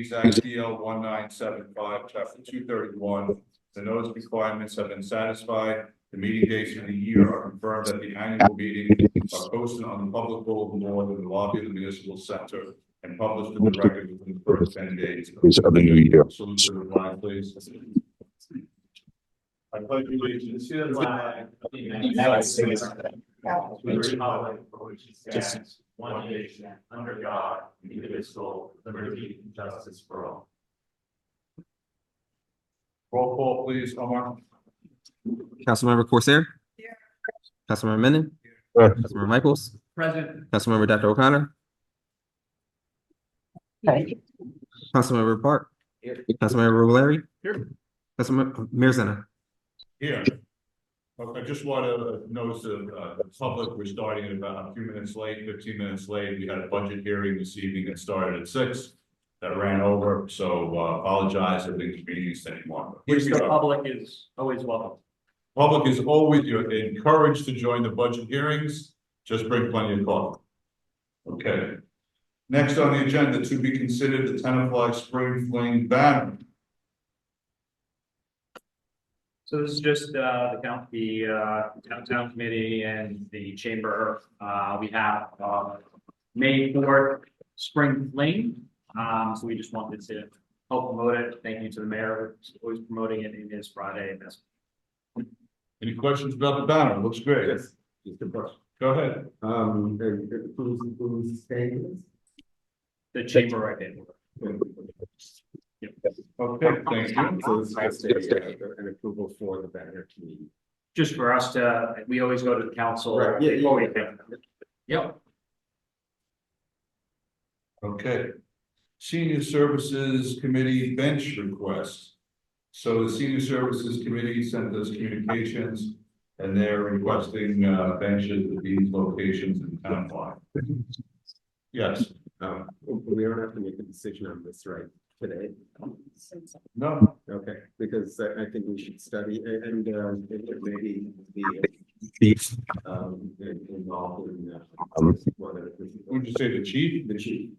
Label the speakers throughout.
Speaker 1: Meetings Act DL 1975, Chapter 231. The notice requirements have been satisfied. The meeting dates for the year are confirmed at the annual meeting are posted on the public bulletin board in the lobby of the municipal center and published in the record within the first 10 days
Speaker 2: of the new year.
Speaker 1: Salute to the flag, please. I pledge allegiance to the flag of the United States of America, to the republic for which it stands, one nation, under God, indivisible, liberty and justice for all. Roll call, please, Omar.
Speaker 3: Councilmember Corsair.
Speaker 4: Here.
Speaker 3: Councilmember Menon.
Speaker 2: Here.
Speaker 3: Councilmember Michaels.
Speaker 4: Present.
Speaker 3: Councilmember Dr. O'Connor. Councilmember Park.
Speaker 4: Here.
Speaker 3: Councilmember Valeri.
Speaker 4: Here.
Speaker 3: Councilmember Mayor Zena.
Speaker 1: Here. I just want to notice the public, we're starting at about a few minutes late, 15 minutes late. We had a budget hearing this evening that started at 6. That ran over, so apologize if the inconvenience anymore.
Speaker 4: Which the public is always welcome.
Speaker 1: Public is always, you're encouraged to join the budget hearings. Just bring plenty of coffee. Okay. Next on the agenda, to be considered the Tenafly Spring Fling banner.
Speaker 4: So this is just the downtown committee and the chamber. We have May 4th Spring Fling. So we just wanted to help promote it. Thank you to the mayor who's always promoting it in his Friday.
Speaker 1: Any questions about the banner? Looks great.
Speaker 5: Yes, just a question.
Speaker 1: Go ahead.
Speaker 5: Who's paying this?
Speaker 4: The chamber right there.
Speaker 1: Okay, thank you.
Speaker 5: So it's just an approval for the banner committee.
Speaker 4: Just for us to, we always go to the council.
Speaker 5: Right, yeah,
Speaker 4: before we
Speaker 5: yeah.
Speaker 4: pick them. Yep.
Speaker 1: Okay. Senior Services Committee bench request. So the Senior Services Committee sent us communications and they're requesting benches at these locations in Tenafly. Yes.
Speaker 5: We don't have to make a decision on this right today.
Speaker 1: No.
Speaker 5: Okay, because I think we should study and maybe be involved in one of the.
Speaker 1: Would you say the chief?
Speaker 5: The chief.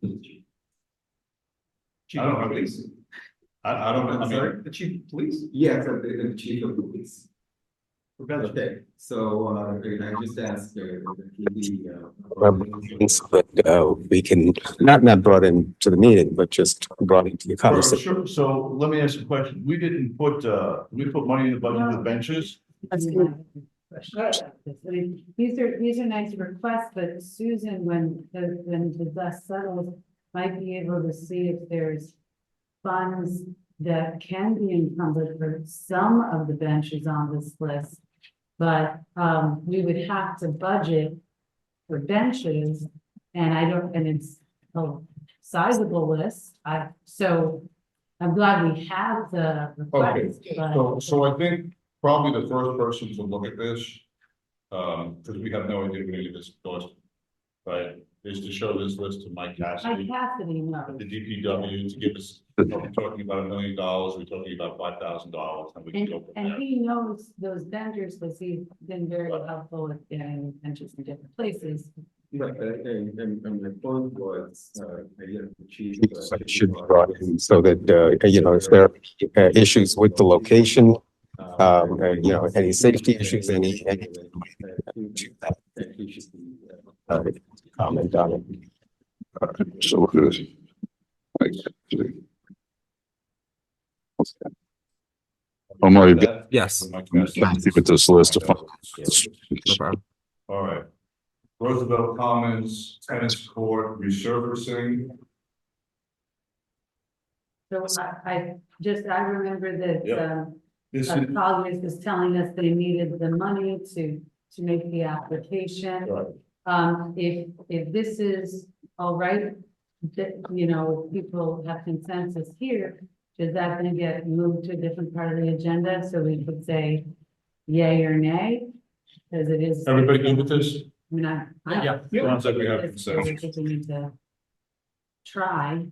Speaker 1: I don't know. I don't know. I mean,
Speaker 5: The chief of police? Yes, the chief of police. Okay, so I just asked
Speaker 2: But we can not brought into the meeting, but just brought into the conversation.
Speaker 1: sure. So let me ask a question. We didn't put we put money in the budget for benches.
Speaker 6: I mean, these are nice requests, but Susan, when the dust settles, might be able to see if there's funds that can be encumbered for some of the benches on this list. But we would have to budget for benches, and it's a sizable list. So I'm glad we have the request, but
Speaker 1: So I think probably the first person to look at this, because we have no idea what any of this cost, right, is to show this list to Mike Cassidy,
Speaker 6: knows.
Speaker 1: the DPW, to give us, we're talking about $1 million, we're talking about $5,000, and we can go from
Speaker 6: And
Speaker 1: there.
Speaker 6: he knows those vendors, because he's been very helpful with getting benches in different places.
Speaker 5: Right, and my point was, the chief.
Speaker 2: Should be brought in so that, if there are issues with the location, any safety issues, any comment on it.
Speaker 7: So look at this. Omar, you've got
Speaker 3: Yes.
Speaker 7: with this list of.
Speaker 3: No problem.
Speaker 1: All right. Roosevelt Commons, tennis court resurfacing.
Speaker 6: So I remember that,
Speaker 1: Yep. This is,
Speaker 6: Colliers was telling us they needed the money to make the application.
Speaker 1: right.
Speaker 6: If this is all right, that, people have consensus here, is that gonna get moved to a different part of the agenda? So we could say yay or nay, because it is.
Speaker 1: Everybody good with this?
Speaker 6: I mean,
Speaker 4: Yeah.
Speaker 1: Sounds like we have
Speaker 6: it's-
Speaker 1: consensus.
Speaker 6: we need to try,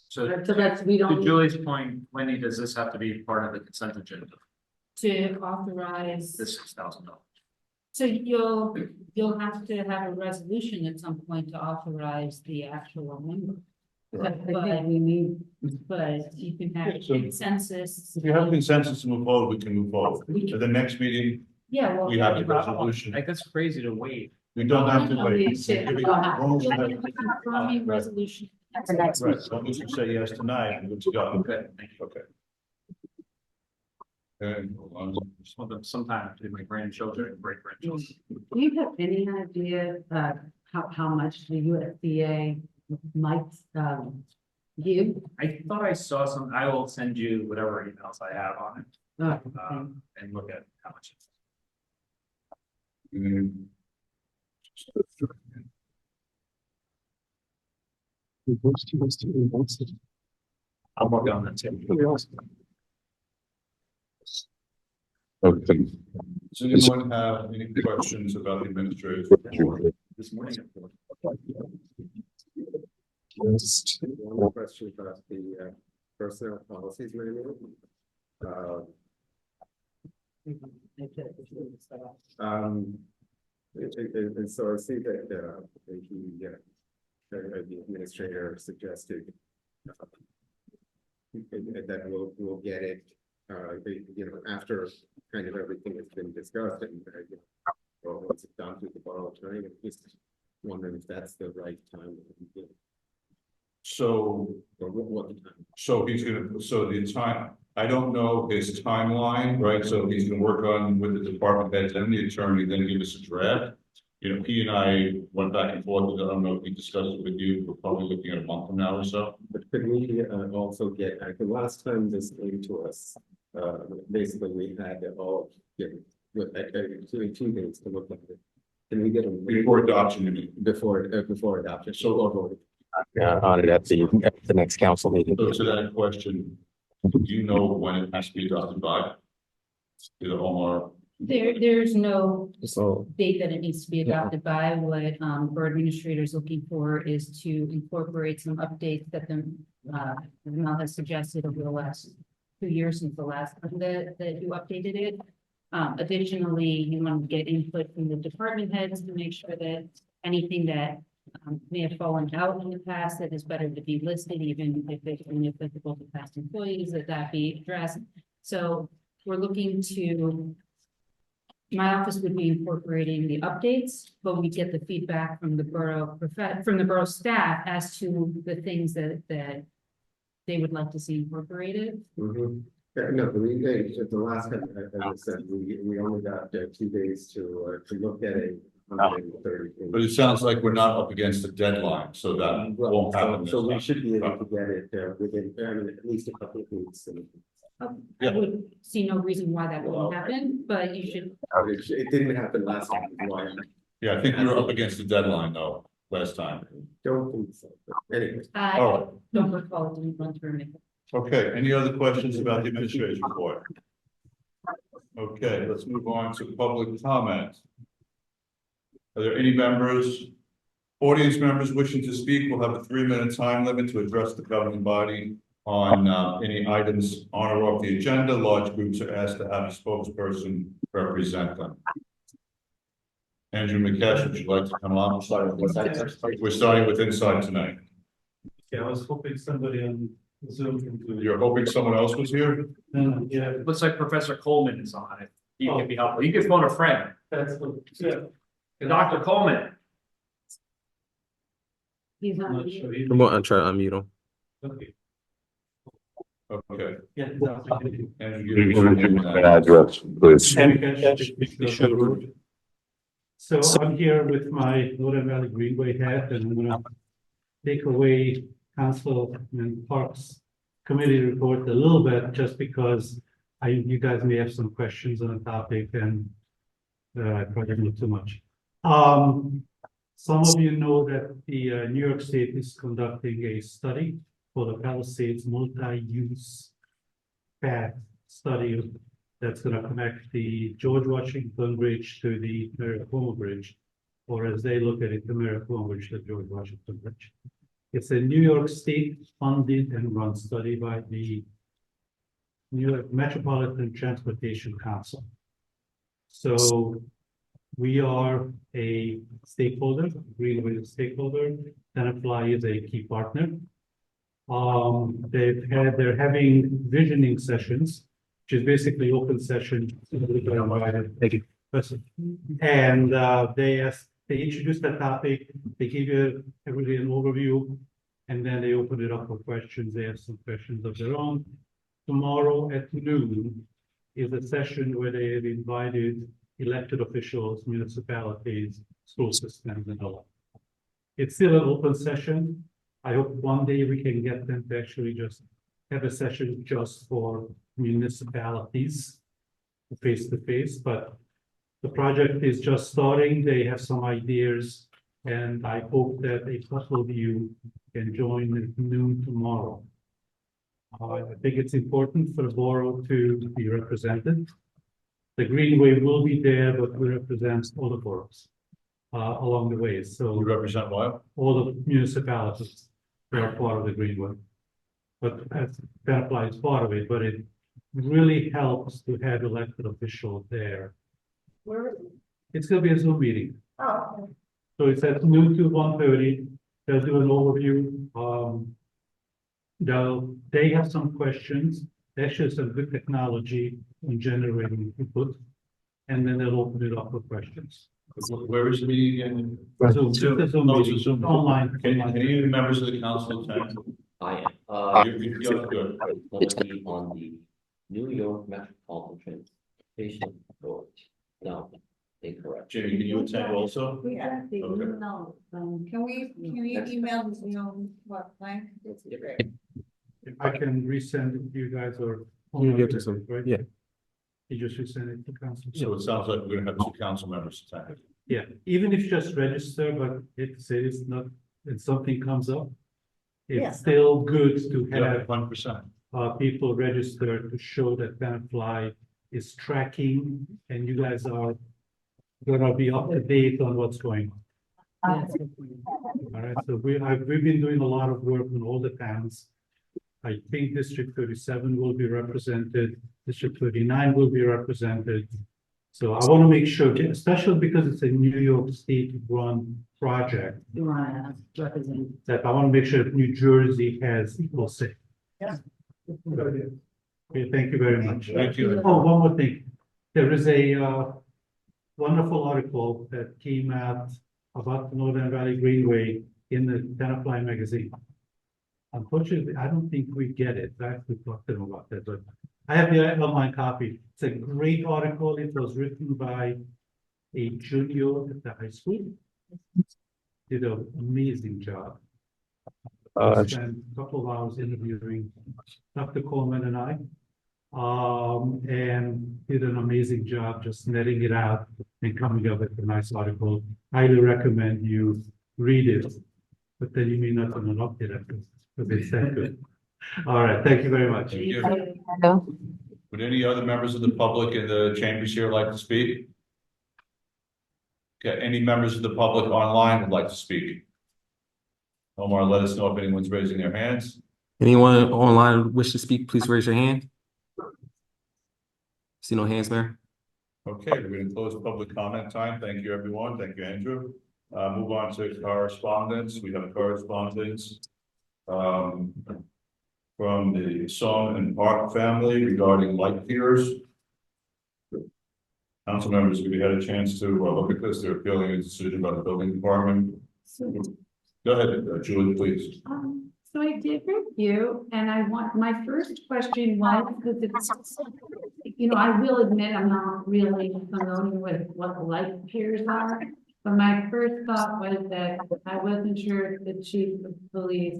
Speaker 4: So
Speaker 6: so that's, we
Speaker 4: to
Speaker 6: don't.
Speaker 4: Julie's point, Wendy, does this have to be part of the consent agenda?
Speaker 8: To authorize,
Speaker 4: This $6,000.
Speaker 8: so you'll have to have a resolution at some point to authorize the actual number.
Speaker 6: But I think we need,
Speaker 8: but you can have
Speaker 1: Yeah, so-
Speaker 8: consensus.
Speaker 1: If you have consensus to move forward, we can move forward. At the next meeting,
Speaker 8: Yeah, well.
Speaker 1: we have the resolution.
Speaker 4: Like, that's crazy to wait.
Speaker 1: We don't have to
Speaker 8: No,
Speaker 1: wait.
Speaker 8: we should-
Speaker 1: As long as
Speaker 8: You'll
Speaker 1: you
Speaker 8: have
Speaker 1: have-
Speaker 8: a confirming resolution.
Speaker 1: Right, as long as you say yes tonight, I'm good to go.
Speaker 4: Okay, thank you.
Speaker 1: Okay. And,
Speaker 4: Sometime to my grandchildren and great grandchildren.
Speaker 6: do you have any idea, how much the USDA might, give?
Speaker 4: I thought I saw some, I will send you whatever emails I have on it, and look at how much.
Speaker 1: mm,
Speaker 4: I'll work on that too.
Speaker 7: Okay.
Speaker 1: Does anyone have any questions about the administrative report?
Speaker 4: This morning.
Speaker 2: One question about the personnel policies manual. And so I see that the administrator suggested that we'll get it, after kind of everything has been discussed and well, once it's done through the borough attorney, I'm just wondering if that's the right time.
Speaker 1: So,
Speaker 2: Or what the time.
Speaker 1: so he's gonna, so the time, I don't know his timeline, right? So he's gonna work on with the department heads and the attorney, then give us a draft. You know, he and I went back and forth with it. I don't know if he discussed it with you. We're probably looking at a month from now or so.
Speaker 2: But could we also get, the last time this came to us, basically we had it all, with 2 days to look at it. Can we get them?
Speaker 1: Before adoption, you mean?
Speaker 2: Before adoption.
Speaker 1: So-
Speaker 2: On it at the next council meeting.
Speaker 1: So to that question, do you know when it has to be adopted by? Either Omar,
Speaker 8: There's no
Speaker 2: So,
Speaker 8: date that it needs to be adopted by. What, our administrator is looking for is to incorporate some updates that the Mel has suggested over the last 2 years since the last time that you updated it. Additionally, you want to get input from the department heads to make sure that anything that may have fallen out in the past that is better to be listed, even if it's only applicable to past employees, that be addressed. So we're looking to, my office would be incorporating the updates, but we get the feedback from the borough staff as to the things that they would like to see incorporated.
Speaker 2: no, the last time, as I said, we only got 2 days to look at it.
Speaker 1: but it sounds like we're not up against a deadline, so that won't happen.
Speaker 2: So we
Speaker 1: this
Speaker 2: should be able to get it within, at least a couple of weeks.
Speaker 8: I
Speaker 1: Yeah.
Speaker 8: would see no reason why that wouldn't happen, but you should,
Speaker 2: It didn't happen last time. Why?
Speaker 1: time. Yeah, I think we were up against the deadline though, last time.
Speaker 2: Don't think so. But anyway.
Speaker 8: I
Speaker 1: Oh,
Speaker 8: don't recall it didn't run through me.
Speaker 1: okay. Any other questions about the administration report? Okay, let's move on to public comment. Are there any audience members wishing to speak? We'll have a 3-minute time limit to address the governing body on any items on or off the agenda. Large groups are asked to have a spokesperson represent them. Andrew McCash, would you like to come on? We're starting with inside tonight.
Speaker 9: Yeah, I was hoping somebody on Zoom can do it.
Speaker 1: You're hoping someone else was here?
Speaker 9: Yeah,
Speaker 4: Looks like Professor Coleman is on it. He can be helpful. You can phone a friend.
Speaker 9: that's what, yeah.
Speaker 4: Dr. Coleman.
Speaker 6: He's
Speaker 9: I'm
Speaker 6: on
Speaker 9: not
Speaker 6: the,
Speaker 9: sure. He-
Speaker 3: I'm gonna try to unmute him.
Speaker 9: Okay,
Speaker 1: Okay.
Speaker 9: yeah. exactly.
Speaker 1: Andrew, give me your name and
Speaker 7: Address, please.
Speaker 9: So I'm here with my Northern Valley Greenway hat, and I'm gonna take away Council and Parks Committee report a little bit, just because you guys may have some questions on the topic, and I probably not too much. Some of you know that the New York State is conducting a study for the Palisades multi-use path study that's gonna connect the George Washington Bridge to the Maricopa Bridge, or as they look at it, the Maricopa Bridge to George Washington Bridge. It's a New York State funded and run study by the New York Metropolitan Transportation Council. So we are a stakeholder, Greenway is a stakeholder, Tenafly is a key partner. They're having visioning sessions, which is basically open session. Thank you. And they introduce the topic, they give you everybody an overview, and then they open it up for questions. They have some questions of their own. Tomorrow at noon is a session where they have invited elected officials, municipalities, school systems, and all. It's still an open session. I hope one day we can get them to actually just have a session just for municipalities, face to face, but the project is just starting. They have some ideas, and I hope that a couple of you can join at noon tomorrow. I think it's important for the borough to be represented. The Greenway will be there, but we represent all the boroughs along the way. So
Speaker 1: You represent what?
Speaker 9: all the municipalities that are part of the Greenway. But Tenafly is part of it, but it really helps to have elected officials there.
Speaker 6: Where?
Speaker 9: It's gonna be a Zoom meeting.
Speaker 6: Oh.
Speaker 9: So it's at noon to 1:30. They'll do an overview. They have some questions. Actually, some good technology in generating input. And then they'll open it up for questions.
Speaker 1: Where is the meeting again?
Speaker 9: Zoom, it's a Zoom
Speaker 1: Oh, it's a
Speaker 9: meeting.
Speaker 1: Zoom.
Speaker 9: Online.
Speaker 1: Can any members of the council attend?
Speaker 10: I am.
Speaker 1: You're good.
Speaker 10: Gonna be on the New York Metropolitan Transportation Authority. No, incorrect.
Speaker 1: Jimmy, can you attend also?
Speaker 6: Yeah.
Speaker 1: Okay.
Speaker 6: No,
Speaker 11: Can we email this, what, blank?
Speaker 9: I can resend it to you guys or.
Speaker 3: You get to some,
Speaker 9: Right?
Speaker 3: yeah.
Speaker 9: You just resend it to council.
Speaker 1: So it sounds like we're gonna have two council members attend.
Speaker 9: Yeah, even if you just register, but it's not, if something comes up.
Speaker 11: Yeah.
Speaker 9: It's still good to
Speaker 1: Yeah,
Speaker 9: have
Speaker 1: 100%.
Speaker 9: people register to show that Tenafly is tracking and you guys are gonna be up to date on what's going on.
Speaker 6: yes.
Speaker 9: All right, so we've been doing a lot of work in all the towns. I think District 37 will be represented, District 39 will be represented. So I want to make sure, especially because it's a New York State run project,
Speaker 6: You wanna represent.
Speaker 9: that I want to make sure that New Jersey has equal say.
Speaker 11: Yeah.
Speaker 9: Okay, thank you very much.
Speaker 1: Thank you.
Speaker 9: Oh, one more thing. There is a wonderful article that came out about the Northern Valley Greenway in the Tenafly magazine. Unfortunately, I don't think we get it. I have to talk to them about that, but I have the online copy. It's a great article. It was written by a junior at the high school. Did an amazing job. Spent a couple of hours interviewing Dr. Coleman and I. And did an amazing job just netting it out and coming up with a nice article. Highly recommend you read it, but then you may not have an update after, because it's that good. All right, thank you very much.
Speaker 1: Thank you. Would any other members of the public in the chambers here like to speak? Okay, any members of the public online would like to speak? Omar, let us know if anyone's raising their hands.
Speaker 3: Anyone online wish to speak, please raise your hand. See no hands, Mayor?
Speaker 1: Okay, we're going to close public comment time. Thank you, everyone. Thank you, Andrew. Move on to correspondence. We have correspondence from the Song and Park family regarding light piers. Council members, have you had a chance to look at this? They're appealing a decision by the building department. Go ahead, Julie, please.
Speaker 6: So I did review, and my first question was, because it's, I will admit, I'm not really familiar with what light piers are. But my first thought was that I wasn't sure if the chief of police,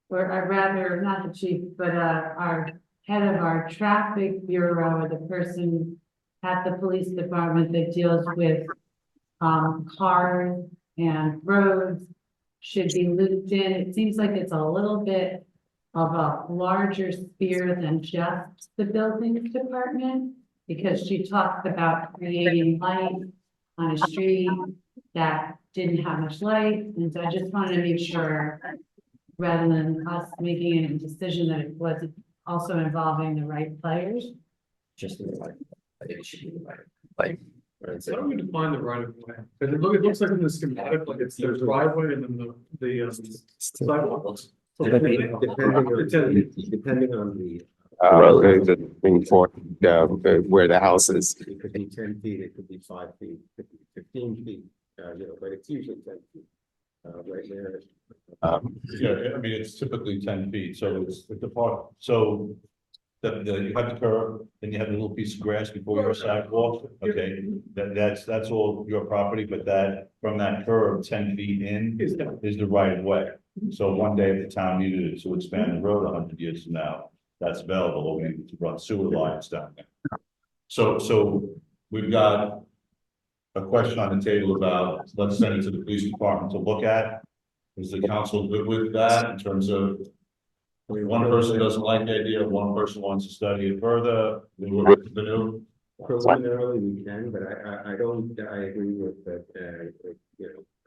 Speaker 6: or I'd rather, not the chief, but our head of our traffic bureau, or the person at the police department that deals with cars and roads should be looped in. It seems like it's a little bit of a larger sphere than just the buildings department, because she talks about creating light on a street that didn't have much light. And so I just wanted to make sure, rather than us making a decision, that it was also involving the right players.
Speaker 10: Just in the right, I think it should be the right. Right,
Speaker 12: How do we define the right of way? Because it looks like in the schematic, like it's there's driveway and then the sidewalk.
Speaker 2: Depending on the,
Speaker 7: Being for, where the house is.
Speaker 2: it could be 10 feet, it could be 5 feet, it could be 15 feet, but it's usually 10 feet. Right there.
Speaker 1: Yeah, I mean, it's typically 10 feet, so it's the part, so. You have the curb, then you have the little piece of grass before your sidewalk, okay, that's all your property, but that, from that curb, 10 feet in is the right of way. So one day if the town needed it to expand the road 100 years from now, that's available, or we need to run sewer lines down there. So we've got a question on the table about, let's send it to the police department to look at. Is the council good with that in terms of, I mean, one person doesn't like the idea, one person wants to study it further, we work with the new.
Speaker 2: Preliminarily, we can, but I agree with that,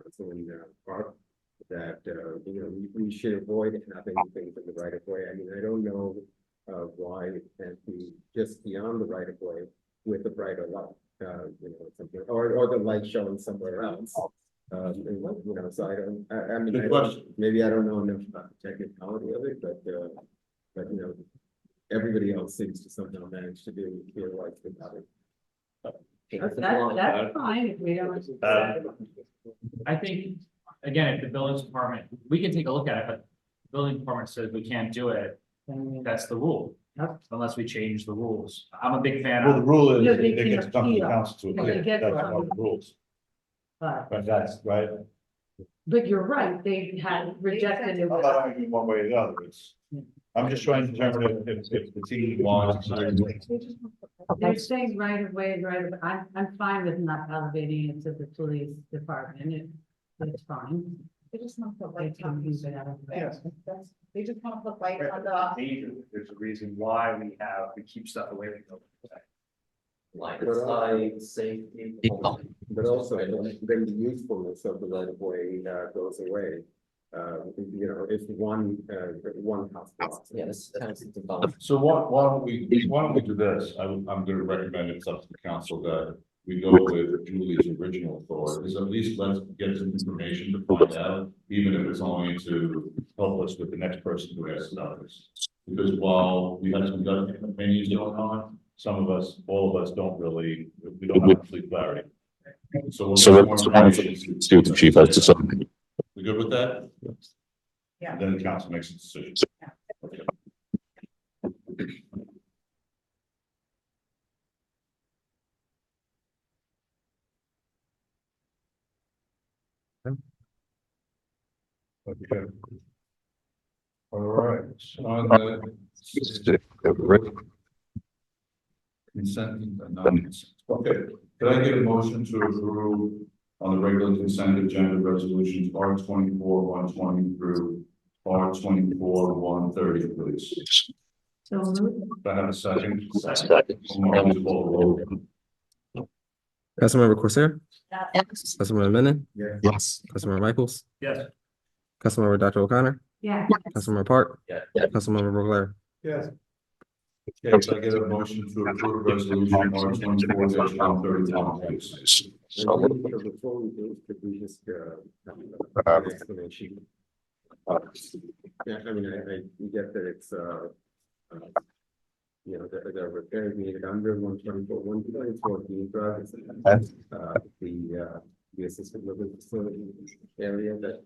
Speaker 2: Councilman Park, that, we should avoid having things in the right of way. I mean, I don't know, why it can't be just beyond the right of way with a brighter light, something, or the light showing somewhere else. So I mean, maybe I don't know enough about the technicality of it, but everybody else seems to somehow manage to do feel like about it.
Speaker 6: That's fine if we don't.
Speaker 4: I think, again, if the building department, we can take a look at it, but the building department says we can't do it, that's the rule. Unless we change the rules. I'm a big fan
Speaker 1: Well, the
Speaker 4: of,
Speaker 1: rule is,
Speaker 6: No, they
Speaker 1: it gets
Speaker 6: can
Speaker 1: come to the
Speaker 6: appeal.
Speaker 1: council to
Speaker 6: They
Speaker 1: appeal,
Speaker 6: get
Speaker 1: that's
Speaker 6: from-
Speaker 1: one of the rules,
Speaker 6: But
Speaker 1: that's right.
Speaker 6: you're right, they had rejected it.
Speaker 1: I'm not arguing one way or the other, I'm just trying to determine if the team wants.
Speaker 6: They're saying right of way, I'm fine with not elevating it to the police department, it's fine.
Speaker 11: They just want to put
Speaker 6: They
Speaker 11: lights
Speaker 6: can
Speaker 11: on.
Speaker 6: leave it out.
Speaker 11: They just want to put lights on the.
Speaker 4: there's a reason why we keep stuff away from the.
Speaker 10: Line of sight, safety.
Speaker 2: But also, then the usefulness of the right of way goes away. If one house blocks.
Speaker 10: Yeah, this is kind of about.
Speaker 1: So why don't we do this, I'm gonna recommend it's up to the council that we go with Julie's original thought, is at least let's get some information to find out, even if it's only to help us with the next person who asks about this. Because while we have some gut opinions going on, some of us, all of us don't really, we don't have complete clarity. So we'll get more information.
Speaker 7: See what the chief has to say.
Speaker 1: We good with that?
Speaker 11: Yeah.
Speaker 1: Then the council makes a decision. Okay. Okay. All right, on the consent, non-consent. Okay, could I get a motion to approve on the regular consent agenda resolutions R 24-120 through R 24-130, please?
Speaker 6: So moved.
Speaker 1: Do I have a second? Please call the roll.
Speaker 3: Councilmember Corsair,
Speaker 6: Yes.
Speaker 3: Councilmember Menon,
Speaker 7: Yes.
Speaker 3: Councilmember Michaels,
Speaker 4: Yes.
Speaker 3: Councilmember Dr. O'Connor,
Speaker 6: Yeah.
Speaker 3: Councilmember Park,
Speaker 10: Yeah.
Speaker 3: Councilmember Brooklier.
Speaker 1: Yes. Okay, so I get a motion to approve resolution R 24-131, please.
Speaker 2: So before we do, could we just have an explanation? Yeah, I mean, I get that it's the repairs needed under 124 Dean Drive. The assistant living facility area that.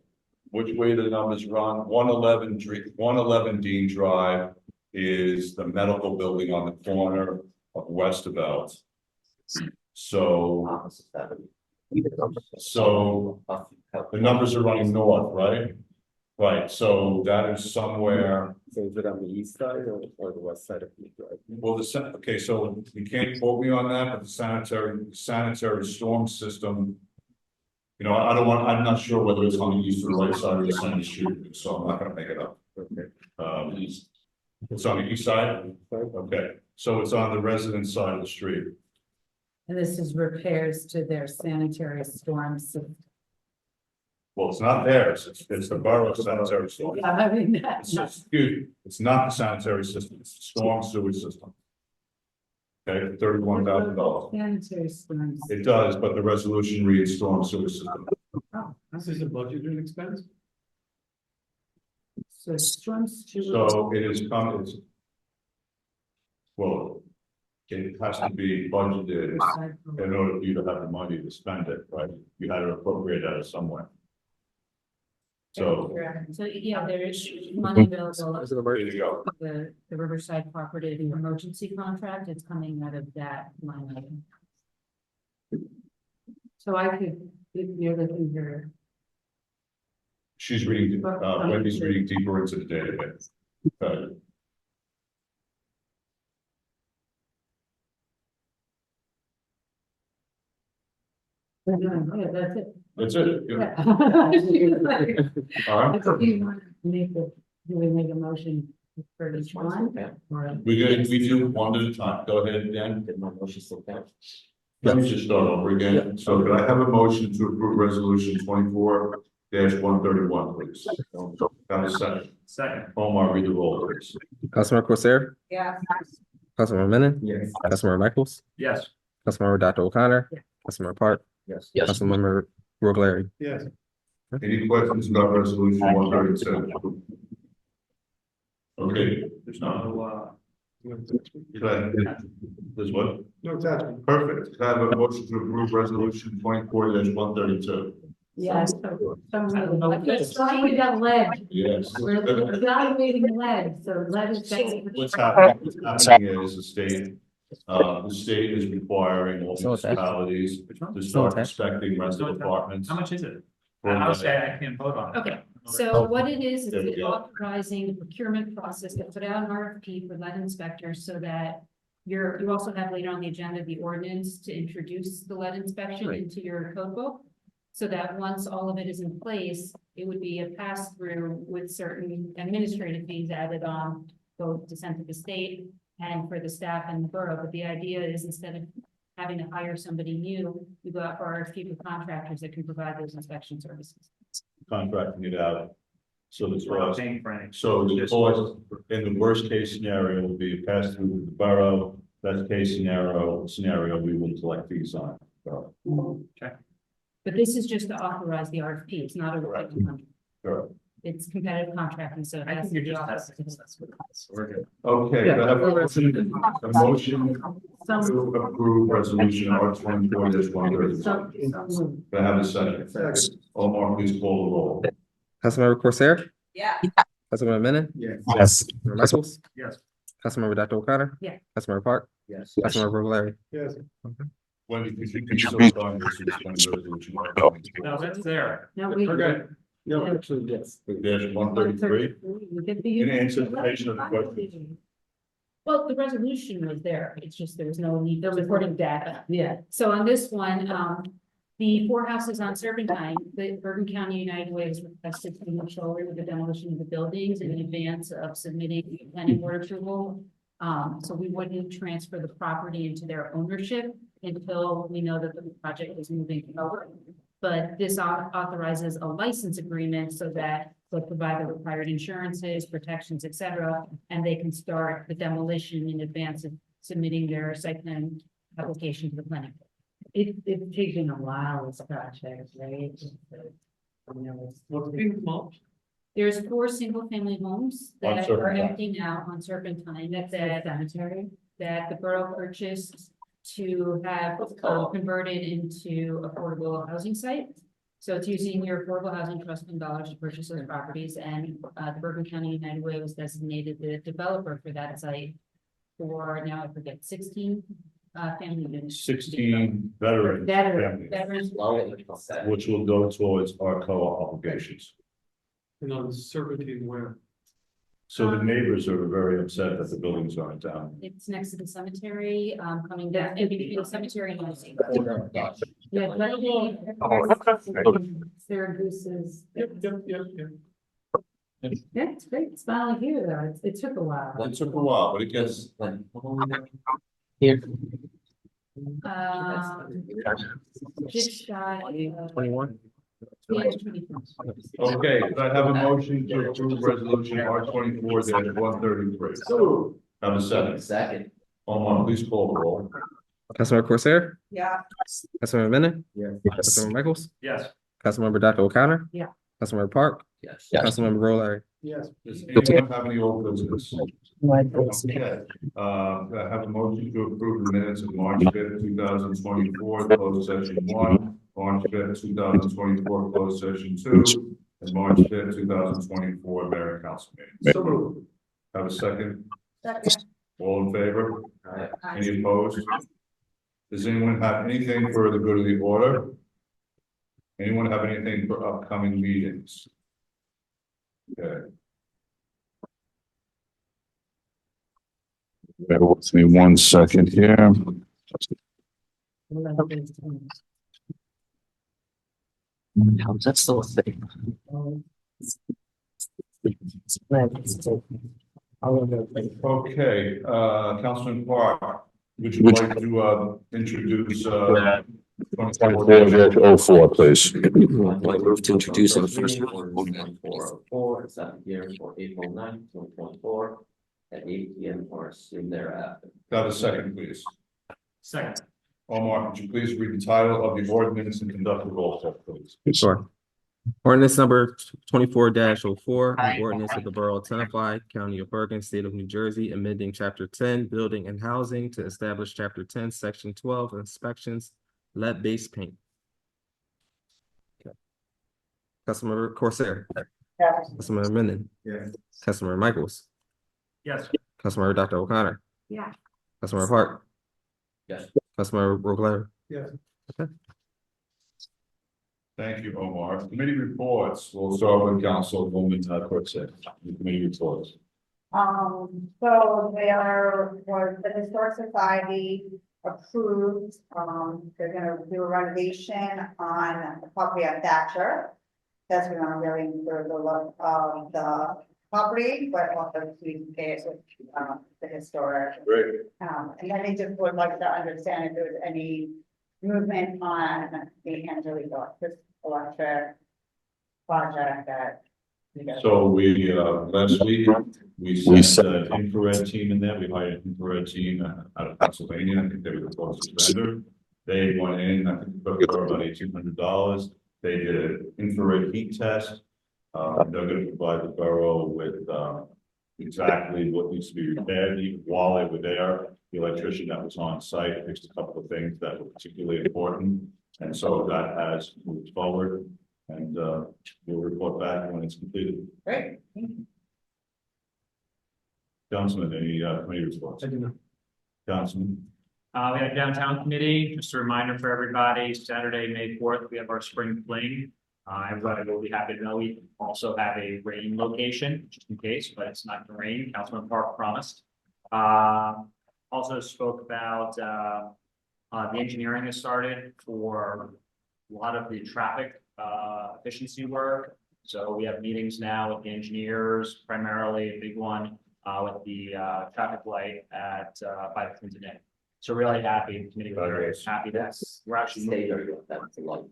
Speaker 1: Which way the numbers run, 111 Dean Drive is the medical building on the corner of Westervelt. So the numbers are running north, right? Right, so that is somewhere.
Speaker 2: So is it on the east side or the west side of the drive?
Speaker 1: Well, okay, so you can't quote me on that, but the sanitary storm system. I'm not sure whether it's on the east or right side of the center street, so I'm not gonna make it up.
Speaker 2: Okay.
Speaker 1: It's on the east side? Okay, so it's on the residence side of the street.
Speaker 6: And this is repairs to their sanitary storm system.
Speaker 1: Well, it's not theirs, it's the borough sanitary storm.
Speaker 6: Yeah, I mean,
Speaker 1: It's not the sanitary system, it's the storm sewage system. Okay, $31,000.
Speaker 6: Sanitary storms.
Speaker 1: It does, but the resolution reads storm sewage system.
Speaker 6: Oh,
Speaker 9: This is a budgeted expense?
Speaker 6: So it runs to.
Speaker 1: So it is it's. Well, it has to be budgeted in order for you to have the money to spend it, right? You had to appropriate that somewhere. So,
Speaker 8: So, yeah, there is money available.
Speaker 1: there you go.
Speaker 8: The Riverside Cooperative Emergency Contract, it's coming out of that line item.
Speaker 6: So I could, if you're looking for.
Speaker 1: She's reading, Wendy's reading deeper into the database.
Speaker 6: Yeah, that's it.
Speaker 1: That's it. Yeah.
Speaker 6: Yeah.
Speaker 1: All right.
Speaker 6: Do you want to make do we make a motion for each one? Or-
Speaker 1: We do one at a time. Go ahead, Dan.
Speaker 10: Did my motion still count?
Speaker 1: Let me just start over again. So could I have a motion to approve resolution 24-131, please? Have a second.
Speaker 4: Second.
Speaker 1: Omar, read the roll, please.
Speaker 3: Councilmember Corsair,
Speaker 11: Yeah.
Speaker 3: Councilmember Menon,
Speaker 2: Yes.
Speaker 3: Councilmember Michaels,
Speaker 4: Yes.
Speaker 3: Councilmember Dr. O'Connor,
Speaker 6: Yeah.
Speaker 3: Councilmember Park,
Speaker 2: Yes.
Speaker 3: Councilmember Rogleri.
Speaker 9: Yes.
Speaker 1: Any questions about resolution 132? Okay, there's none. There's what?
Speaker 9: No attachment.
Speaker 1: Perfect. Can I have a motion to approve resolution 24-132?
Speaker 6: Yes. We got lead.
Speaker 1: Yes.
Speaker 6: We're evaluating lead, so lead is.
Speaker 1: What's happening is the state is requiring all municipalities to start inspecting rental apartments.
Speaker 4: How much is it? I would say I can't vote on it.
Speaker 8: Okay, so what it is
Speaker 1: There we
Speaker 8: it's
Speaker 1: go.
Speaker 8: authorizing the procurement process to put out an RFP for lead inspectors so that you also have later on the agenda, the ordinance to introduce the lead inspection into your code book. So that once all of it is in place, it would be a pass through with certain administrative fees added on, both to send to the state and for the staff and the borough. But the idea is instead of having to hire somebody new, you go out for RFP with contractors that can provide those inspection services.
Speaker 1: Contracting it out. So the
Speaker 4: We're not
Speaker 1: cost,
Speaker 4: paying for anything.
Speaker 1: so the
Speaker 4: Just-
Speaker 1: cost in the worst case scenario will be passed through to the borough. Best case scenario, we will collect fees on. So,
Speaker 8: But this is just to authorize the RFP. It's not a
Speaker 1: Correct.
Speaker 8: contract.
Speaker 1: sure.
Speaker 8: It's competitive contracting, so. it
Speaker 4: I
Speaker 8: has
Speaker 4: think
Speaker 8: to
Speaker 4: you're
Speaker 8: be
Speaker 4: just
Speaker 8: authorized.
Speaker 4: testing. That's what it is. We're good.
Speaker 1: Okay, can I have a motion
Speaker 6: Some.
Speaker 1: to approve resolution R 24-132?
Speaker 6: Some.
Speaker 1: Can I have a second? Omar, please call the roll.
Speaker 3: Councilmember Corsair,
Speaker 11: Yeah.
Speaker 3: Councilmember Menon,
Speaker 2: Yes.
Speaker 3: Councilmember Michaels,
Speaker 4: Yes.
Speaker 3: Councilmember Dr. O'Connor.
Speaker 8: Yeah.
Speaker 3: Councilmember Park,
Speaker 2: Yes.
Speaker 3: Councilmember Rogleri.
Speaker 9: Yes.
Speaker 1: Wendy, could you still sign this resolution?
Speaker 4: No, that's there.
Speaker 6: No, we.
Speaker 1: Okay.
Speaker 2: No, actually, yes.
Speaker 1: There's 133.
Speaker 6: We get the.
Speaker 1: In anticipation of the question.
Speaker 8: Well, the resolution was there. It's just there was no need for reporting data.
Speaker 6: Yeah.
Speaker 8: So on this one, the four houses on Serpentine, the Bergen County United Way has requested to move forward with the demolition of the buildings in advance of submitting planning board approval. So we wouldn't transfer the property into their ownership until we know that the project is moving forward. But this authorizes a license agreement so that they'll provide the required insurances, protections, et cetera, and they can start the demolition in advance of submitting their site plan application to the planning board.
Speaker 6: It's taken a while, this project, right? You know, it's-
Speaker 8: There's 4 single-family homes
Speaker 1: On
Speaker 8: that are
Speaker 1: Serpentine.
Speaker 8: empty now on Serpentine
Speaker 6: That's
Speaker 8: that
Speaker 6: the cemetery.
Speaker 8: the borough purchased to have converted into affordable housing sites. So it's using your affordable housing trust fund dollars to purchase those properties, and the Bergen County United Way was designated the developer for that site for, now I forget, 16 family units.
Speaker 1: 16 veteran
Speaker 6: Veteran.
Speaker 1: families,
Speaker 8: Veterans.
Speaker 1: which will go towards our co-op obligations.
Speaker 9: And on Serpentine where?
Speaker 1: So the neighbors are very upset that the building's going down.
Speaker 8: It's next to the cemetery, coming down, in between the cemetery and the.
Speaker 6: Yeah, let me. Syracuse's.
Speaker 9: Yep.
Speaker 6: Yeah, it's great. It's finally here though. It took a while.
Speaker 1: It took a while, but it gets,
Speaker 10: Here.
Speaker 8: Just shy of
Speaker 3: 21.
Speaker 8: the end of 24.
Speaker 1: okay, could I have a motion to approve resolution R 24-133? Have a second.
Speaker 10: Second.
Speaker 1: Omar, please call the roll.
Speaker 3: Councilmember Corsair,
Speaker 11: Yeah.
Speaker 3: Councilmember Menon,
Speaker 2: Yes.
Speaker 3: Councilmember Michaels,
Speaker 4: Yes.
Speaker 3: Councilmember Dr. O'Connor.
Speaker 6: Yeah.
Speaker 3: Councilmember Park,
Speaker 10: Yes.
Speaker 3: Councilmember Rogleri.
Speaker 1: Yes. Does anyone have any old business? Okay, I have a motion to approve the minutes of March fifth, 2024, closed session 1, March fifth, 2024, closed session 2, and March fifth, 2024, mayor and council meeting. So moved. Have a second?
Speaker 11: Second.
Speaker 1: All in favor? Any opposed? Does anyone have anything for the good of the order? Anyone have anything for upcoming meetings? Okay. Bear with me 1 second here.
Speaker 10: How's that still a thing?
Speaker 1: Okay, Councilman Park, would you like to introduce
Speaker 7: 24-04, please.
Speaker 10: I move to introduce the first reading for 7 here for April 9th, 2024 at 8 p.m. or soon thereafter.
Speaker 1: Have a second, please.
Speaker 4: Second.
Speaker 1: Omar, could you please read the title of the ordinance and conduct a roll call, please?
Speaker 3: Sure. Ordinance number 24-04, an ordinance of the Borough of Tenafly, County of Bergen, State of New Jersey, amending Chapter 10, Building and Housing to establish Chapter 10, Section 12, Inspections, lead-based paint. Okay. Councilmember Corsair.
Speaker 11: Yes.
Speaker 3: Councilmember Menon.
Speaker 5: Yes.
Speaker 3: Councilmember Michaels.
Speaker 4: Yes.
Speaker 3: Councilmember Dr. O'Connor.
Speaker 11: Yeah.
Speaker 3: Councilmember Park.
Speaker 10: Yes.
Speaker 3: Councilmember Rogler.
Speaker 5: Yes.
Speaker 1: Thank you, Omar. Committee reports. We'll start with Councilwoman Cortez. Committee reports.
Speaker 11: So there was the Historic Society approved, they're gonna do a renovation on the property on Thatcher. That's gonna really improve the look of the property, but also to pay it with, the historic.
Speaker 1: Great.
Speaker 11: And then they just would like to understand if there was any movement on the Angelica electric project that.
Speaker 1: So we, last week, we sent an infrared team in there. We hired an infrared team out of Pennsylvania. I think they were the closest vendor. They went in, I think it took about $1,800. They did an infrared heat test. They're going to provide the borough with exactly what needs to be repaired. Even while they were there, the electrician that was on site fixed a couple of things that were particularly important. And so that has moved forward. And we'll report back when it's completed.
Speaker 11: Great.
Speaker 1: Councilman, any committee reports?
Speaker 4: I do not.
Speaker 1: Councilman?
Speaker 4: We have downtown committee, just a reminder for everybody, Saturday, May 4th, we have our spring fling. Everybody will be happy to know we also have a rain location, just in case, but it's not gonna rain, Councilman Park promised. Also spoke about, the engineering has started for a lot of the traffic, efficiency work. So we have meetings now with the engineers, primarily a big one, with the, traffic light at, by the Clinton Inn. So really happy, the committee was very happy that we're actually
Speaker 10: Stay
Speaker 4: moving.
Speaker 10: there, that's a lot.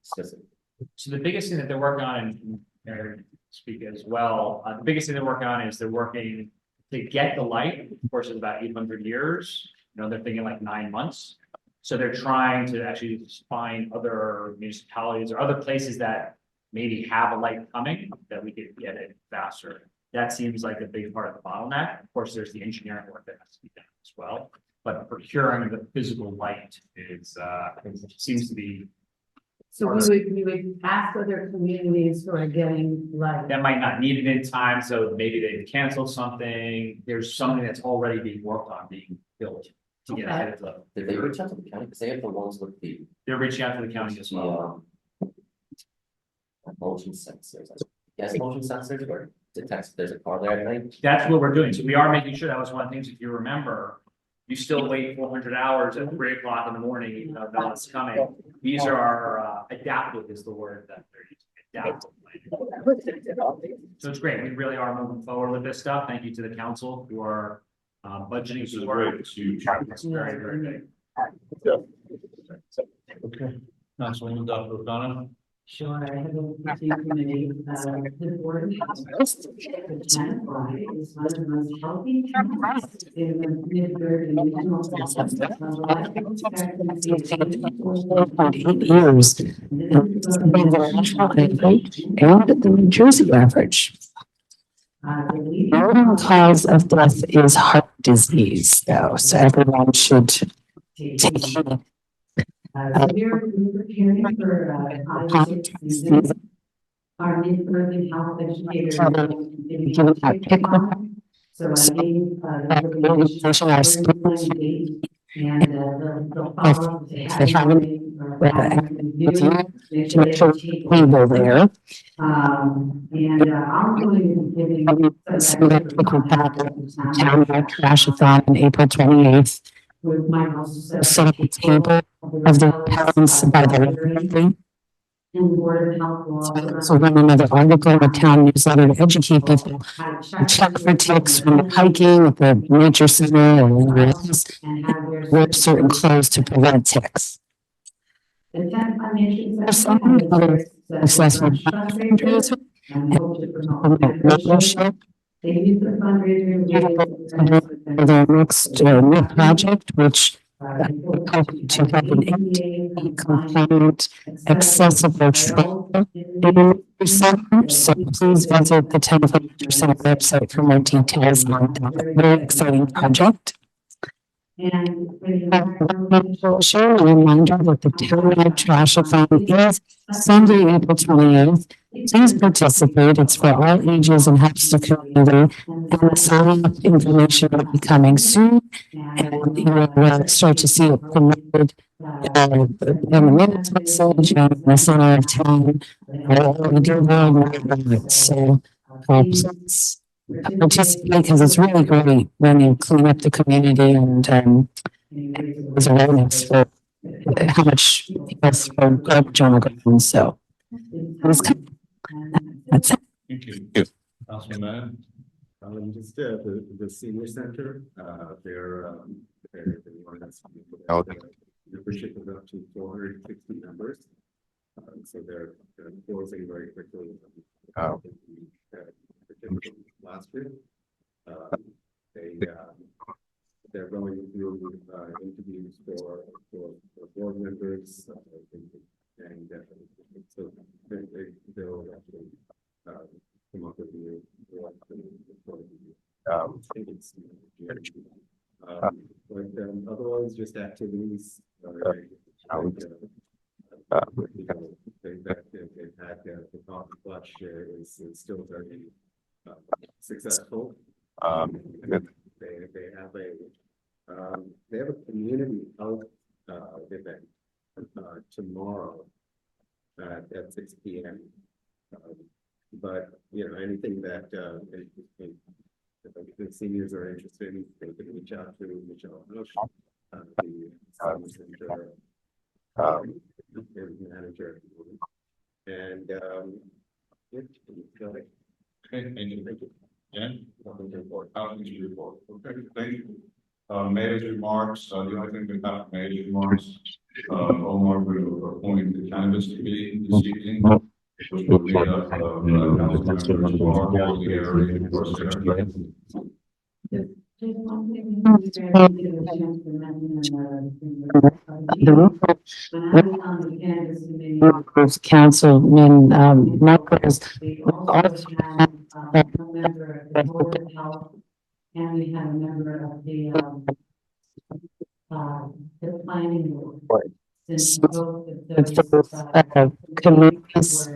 Speaker 4: So the biggest thing that they're working on, and Mary speak as well, the biggest thing they're working on is they're working to get the light. Of course, it's about 800 years. You know, they're thinking like 9 months. So they're trying to actually find other municipalities or other places that maybe have a light coming that we could get it faster. That seems like a big part of the bottleneck. Of course, there's the engineering work that has to be done as well. But procuring the physical light is seems to be.
Speaker 6: So we would ask other communities who are getting light.
Speaker 4: That might not need it in time, so maybe they've canceled something. There's something that's already being worked on, being built to get ahead of the.
Speaker 10: Did they reach out to the county? Because they have the ones with the,
Speaker 4: They're reaching out to the county as well.
Speaker 10: motion sensors. Yes, motion sensors where detects there's a car there at night.
Speaker 4: That's what we're doing. So we are making sure, that was one of the things, if you remember, you still wait 400 hours at 3 o'clock in the morning, even though no one's coming. These are adaptive is the word that they're using. Adaptive. So it's great. We really are moving forward with this stuff. Thank you to the council who are budgeting.
Speaker 1: This is great. It's huge.
Speaker 4: It's very, very big.
Speaker 1: Okay. Councilwoman Dr. O'Connor?
Speaker 6: Sure, I have a few committee, the board. The Tenafly is one of the most healthy towns in the mid-Bergen regional. Life expectancy is
Speaker 12: 4.8 years. And this is above the national average and the New Jersey average. The leading cause of death is heart disease, though, so everyone should take heed.
Speaker 6: So we're preparing for politics season. Our mid-Bergen health educators.
Speaker 12: Give it that pick one.
Speaker 6: So I gave the organization our spring date and they'll follow up if they have any
Speaker 12: to make sure we go there.
Speaker 6: I'm going to be giving
Speaker 12: some town trash-a-thon on April 28th.
Speaker 6: with my also
Speaker 12: Set up a table of the parents by the river.
Speaker 6: and the board of health will also
Speaker 12: So run another article in the town newsletter to educate people. Check for ticks when you're hiking at the nature center or anywhere else. Wear certain clothes to prevent ticks. There's some other assessment fundraisers and membership.
Speaker 6: They use the fundraiser.
Speaker 12: Their next new project, which help to have an ADA compliant, accessible trail in the center. So please visit the Tenafly Center website for more details on that very exciting project.
Speaker 6: And
Speaker 12: a reminder that the townwide trash-a-thon is Sunday, April 28th. Please participate. It's for all ages and helps the community. And the sign-up information will be coming soon. And you will start to see it promoted in the minutes message and in the center of town. We do worldwide. So please participate because it's really great when you clean up the community and there's awareness for how much people throw garbage on the ground. So that's it.
Speaker 1: Thank you. Councilman.
Speaker 2: Just the senior center, their membership is up to 460 members. So they're closing very quickly. Last year, they're going through interviews for board members, and so they'll actually come up with new. But otherwise, just activities. They've had the coffee clutch is still very successful. They have a community health event tomorrow at 6 p.m. But you know, anything that the seniors are interested in, they can reach out to Michelle Bush, the manager, and
Speaker 1: Okay, thank you. Jen? Nothing to report. Okay, thank you. Mayor's remarks, the only thing we have from mayor's remarks, Omar will appoint the cannabis committee this evening, which will be up, council members for the area, of course, there.
Speaker 6: Just one thing, when I was on the cannabis committee,
Speaker 12: Councilman Michaels.
Speaker 6: we also had a member of the board of health, and we had a member of the planning board. Since both of those
Speaker 12: committees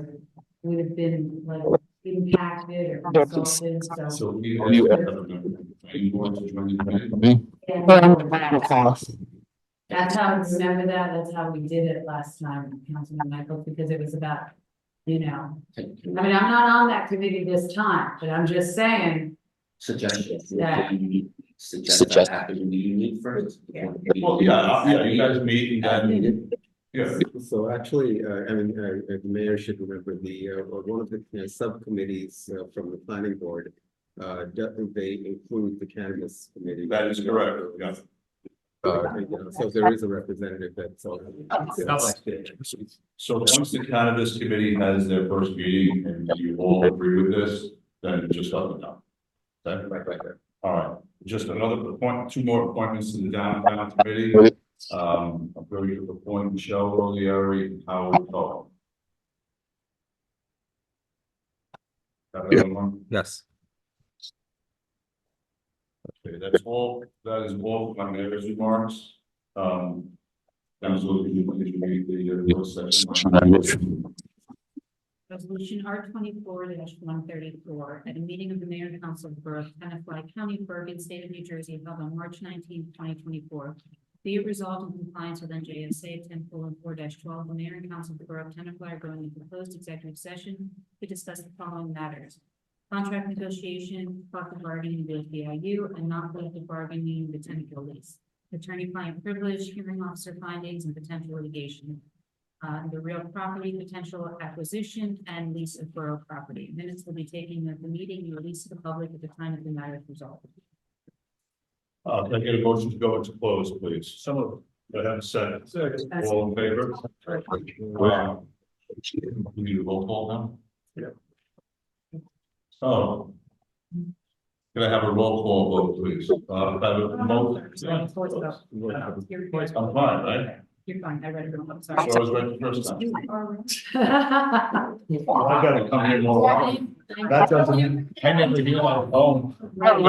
Speaker 6: would have been like impacted or consulted,
Speaker 1: So we have a member, you want to join the committee?
Speaker 6: That's how, remember that, that's how we did it last time, Councilman Michael, because it was about, you know. I mean, I'm not on that committee this time, but I'm just saying.
Speaker 10: Suggestions.
Speaker 6: Yeah.
Speaker 10: Suggest after the meeting meet first.
Speaker 1: Well, yeah, you guys meet and then, yeah.
Speaker 2: So actually, I mean, the mayor should remember one of the subcommittees from the planning board. They include the cannabis committee.
Speaker 1: That is correct, yeah.
Speaker 2: So there is a representative that's on.
Speaker 1: So once the cannabis committee has their first meeting and you all agree with this, then just up and down. Okay?
Speaker 2: Right.
Speaker 1: All right, just another point, two more appointments to the downtown committee. I'm going to appoint Michelle Rolieri and Howard Cole. Have everyone?
Speaker 3: Yes.
Speaker 1: Okay, that's all, that is all my mayor's remarks. Council, if you read the closed session.
Speaker 8: Resolution R 24-134, at a meeting of the mayor and council of the borough of Tenafly, County of Bergen, state of New Jersey, held on March 19, 2024. Be it resolved in compliance with NJSA 10:4-12, the mayor and council of the borough of Tenafly are going into closed executive session to discuss the following matters: contract negotiation, collective bargaining with BIU, and non-collective bargaining with technical lease, attorney-client privilege, hearing officer findings, and potential litigation. The real property, potential acquisition, and lease of borough property. Minutes will be taken at the meeting and released to the public at the time of the matter is resolved.
Speaker 1: Can I get a motion to go into close, please? Some of them. I have a second. All in favor? You need a roll call now? Yeah. Oh. Can I have a roll call vote, please? I'm fine, right?
Speaker 8: You're fine, I read it wrong, I'm sorry.
Speaker 1: So I was right the first time. I gotta come here more often. That doesn't, I never do my own.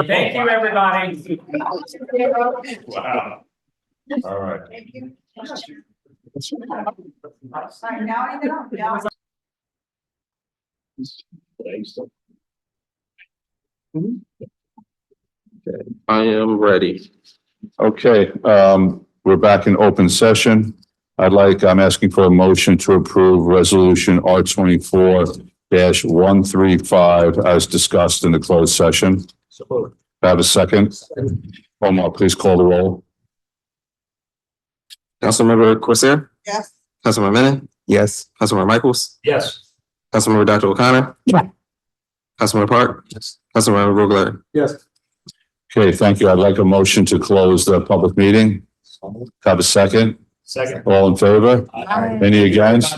Speaker 4: Thank you, everybody.
Speaker 1: Wow. All right.
Speaker 11: Thank you. Sorry, now I know, now.
Speaker 3: I am ready.
Speaker 1: Okay, we're back in open session. I'm asking for a motion to approve resolution R 24-135 as discussed in the closed session. Have a second? Omar, please call the roll.
Speaker 3: Councilmember Corsair?
Speaker 11: Yes.
Speaker 3: Councilmember Menon? Yes. Councilmember Michaels?
Speaker 4: Yes.
Speaker 3: Councilmember Dr. O'Connor?
Speaker 12: Yeah.
Speaker 3: Councilmember Park? Yes. Councilmember Vogler?
Speaker 9: Yes.
Speaker 1: Okay, thank you. I'd like a motion to close the public meeting. Have a second?
Speaker 4: Second.
Speaker 1: All in favor? Any against?